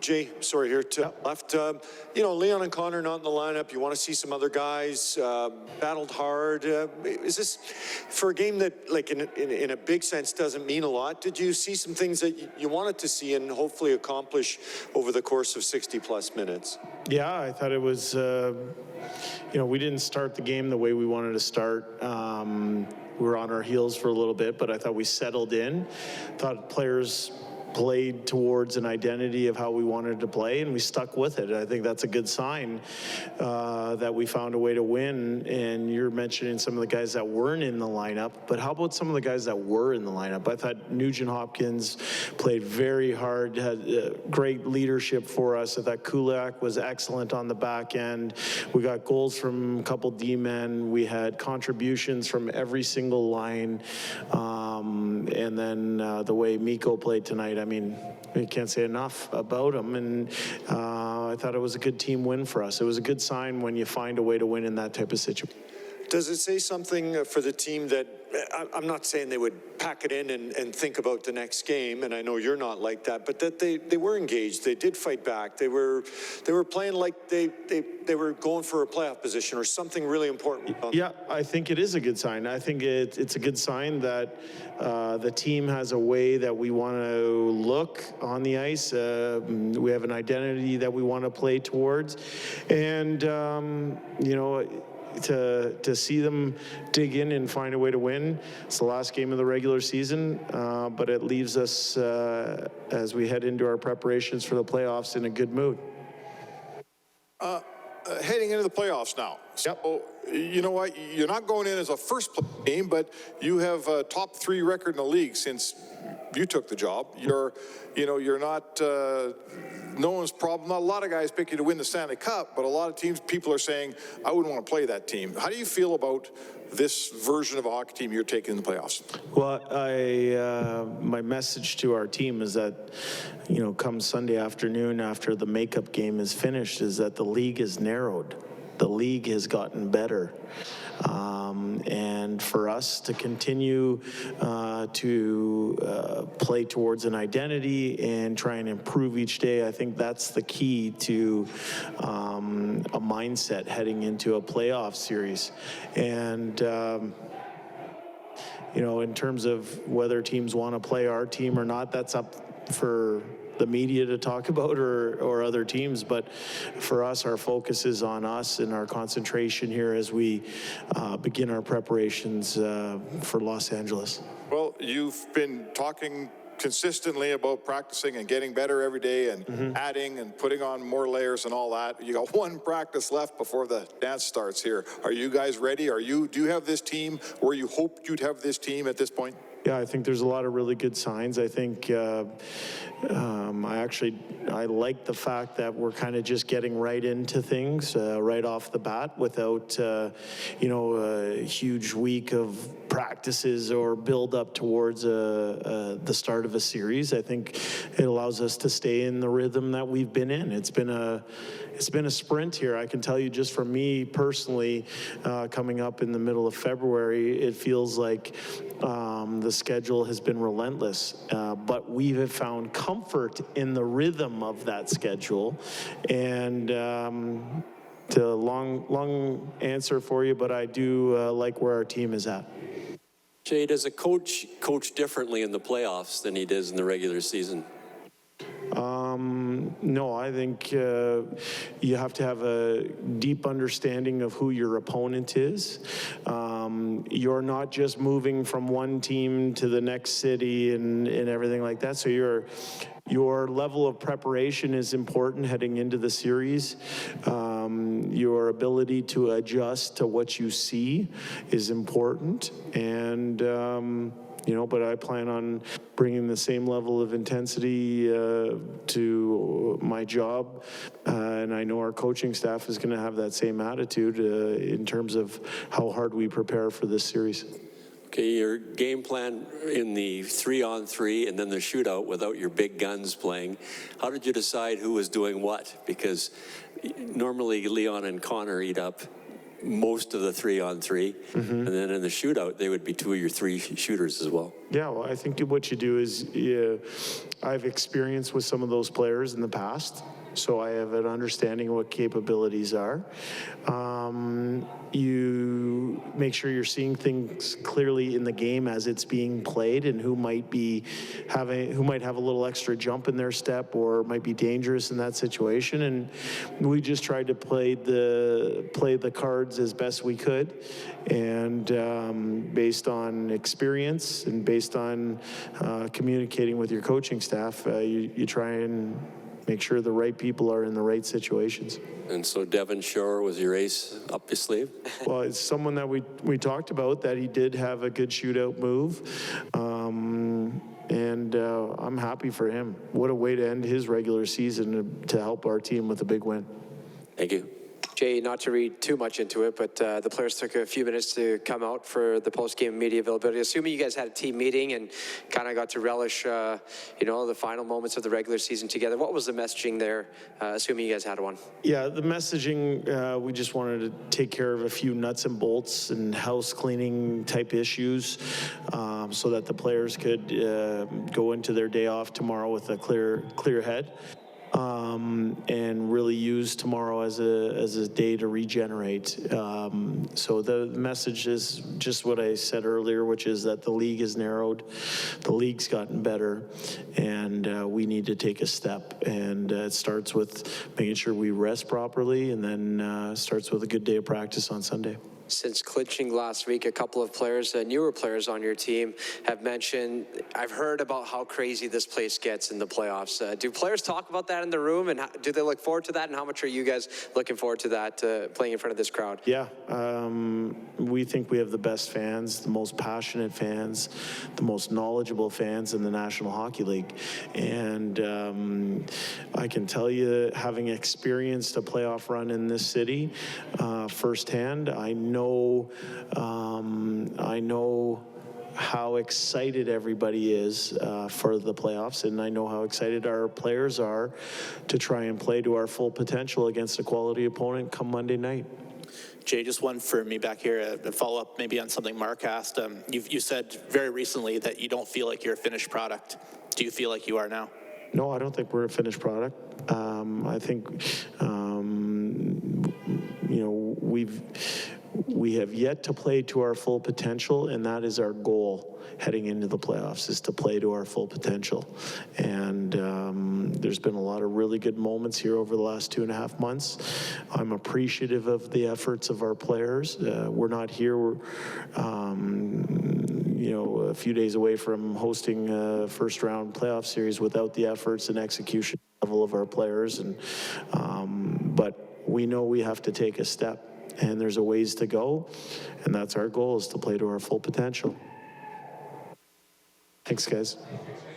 Jay, sorry, here to left. You know, Leon and Connor not in the lineup. You want to see some other guys battled hard. Is this for a game that, like, in a big sense, doesn't mean a lot? Did you see some things that you wanted to see and hopefully accomplish over the course of 60-plus minutes? Yeah, I thought it was, you know, we didn't start the game the way we wanted to start. We were on our heels for a little bit, but I thought we settled in. Thought players played towards an identity of how we wanted to play, and we stuck with it. I think that's a good sign that we found a way to win. And you're mentioning some of the guys that weren't in the lineup, but how about some of the guys that were in the lineup? I thought Nugent Hopkins played very hard, had great leadership for us. I thought Kulak was excellent on the back end. We got goals from a couple D-men. We had contributions from every single line. And then the way Mikko played tonight, I mean, you can't say enough about him. And I thought it was a good team win for us. It was a good sign when you find a way to win in that type of situation. Does it say something for the team that, I'm not saying they would pack it in and think about the next game, and I know you're not like that, but that they were engaged, they did fight back, they were playing like they were going for a playoff position or something really important? Yeah, I think it is a good sign. I think it's a good sign that the team has a way that we want to look on the ice. We have an identity that we want to play towards, and you know, to see them dig in and find a way to win. It's the last game of the regular season, but it leaves us, as we head into our preparations for the playoffs, in a good mood. Heading into the playoffs now. So, you know what? You're not going in as a first game, but you have a top 3 record in the league since you took the job. You're not, no one's problem. Not a lot of guys pick you to win the Stanley Cup, but a lot of teams, people are saying, I wouldn't want to play that team. How do you feel about this version of a hockey team you're taking in the playoffs? Well, my message to our team is that, you know, come Sunday afternoon after the makeup game is finished, is that the league is narrowed. The league has gotten better. And for us to continue to play towards an identity and try and improve each day, I think that's the key to a mindset heading into a playoff series. And you know, in terms of whether teams want to play our team or not, that's up for the media to talk about or other teams. But for us, our focus is on us and our concentration here as we begin our preparations for Los Angeles. Well, you've been talking consistently about practicing and getting better every day and adding and putting on more layers and all that. You got one practice left before the dance starts here. Are you guys ready? Do you have this team where you hoped you'd have this team at this point? Yeah, I think there's a lot of really good signs. I think I like the fact that we're kind of just getting right into things right off the bat without, you know, a huge week of practices or build up towards the start of a series. I think it allows us to stay in the rhythm that we've been in. It's been a sprint here. I can tell you, just for me personally, coming up in the middle of February, it feels like the schedule has been relentless, but we have found comfort in the rhythm of that schedule. And it's a long answer for you, but I do like where our team is at. Jay, does a coach differently in the playoffs than he does in the regular season? No, I think you have to have a deep understanding of who your opponent is. You're not just moving from one team to the next city and everything like that. So your level of preparation is important heading into the series. Your ability to adjust to what you see is important. And you know, but I plan on bringing the same level of intensity to my job, and I know our coaching staff is going to have that same attitude in terms of how hard we prepare for this series. Okay, your game plan in the 3-on-3 and then the shootout without your big guns playing, how did you decide who was doing what? Because normally Leon and Connor eat up most of the 3-on-3. And then in the shootout, they would be 2 of your 3 shooters as well. Yeah, well, I think what you do is, I've experienced with some of those players in the past, so I have an understanding of what capabilities are. You make sure you're seeing things clearly in the game as it's being played, and who might have a little extra jump in their step or might be dangerous in that situation. And we just tried to play the cards as best we could, and based on experience and based on communicating with your coaching staff, you try and make sure the right people are in the right situations. And so Devon Shore was your ace up your sleeve? Well, it's someone that we talked about, that he did have a good shootout move. And I'm happy for him. What a way to end his regular season to help our team with a big win. Thank you. Jay, not to read too much into it, but the players took a few minutes to come out for the post-game media availability. Assuming you guys had a team meeting and kind of got to relish, the final moments of the regular season together, what was the messaging there, assuming you guys had one? Yeah, the messaging, we just wanted to take care of a few nuts and bolts and house cleaning type issues, so that the players could go into their day off tomorrow with a clear head. And really use tomorrow as a day to regenerate. So the message is just what I said earlier, which is that the league is narrowed, the league's gotten better, and we need to take a step. And it starts with making sure we rest properly, and then starts with a good day of practice on Sunday. Since clinching last week, a couple of players, newer players on your team, have mentioned, I've heard about how crazy this place gets in the playoffs. Do players talk about that in the room, and do they look forward to that? And how much are you guys looking forward to that, playing in front of this crowd? Yeah, we think we have the best fans, the most passionate fans, the most knowledgeable fans in the National Hockey League. And I can tell you, having experienced a playoff run in this city firsthand, I know how excited everybody is for the playoffs, and I know how excited our players are to try and play to our full potential against a quality opponent come Monday night. Jay, just one for me back here, a follow-up maybe on something Mark asked. You said very recently that you don't feel like you're a finished product. Do you feel like you are now? No, I don't think we're a finished product. I think, we have yet to play to our full potential, and that is our goal heading into the playoffs, is to play to our full potential. And there's been a lot of really good moments here over the last 2.5 months. I'm appreciative of the efforts of our players. We're not here, we're a few days away from hosting a first-round playoff series without the efforts and execution level of our players. And but we know we have to take a step, and there's a ways to go, and that's our goal, is to play to our full potential. Thanks, guys.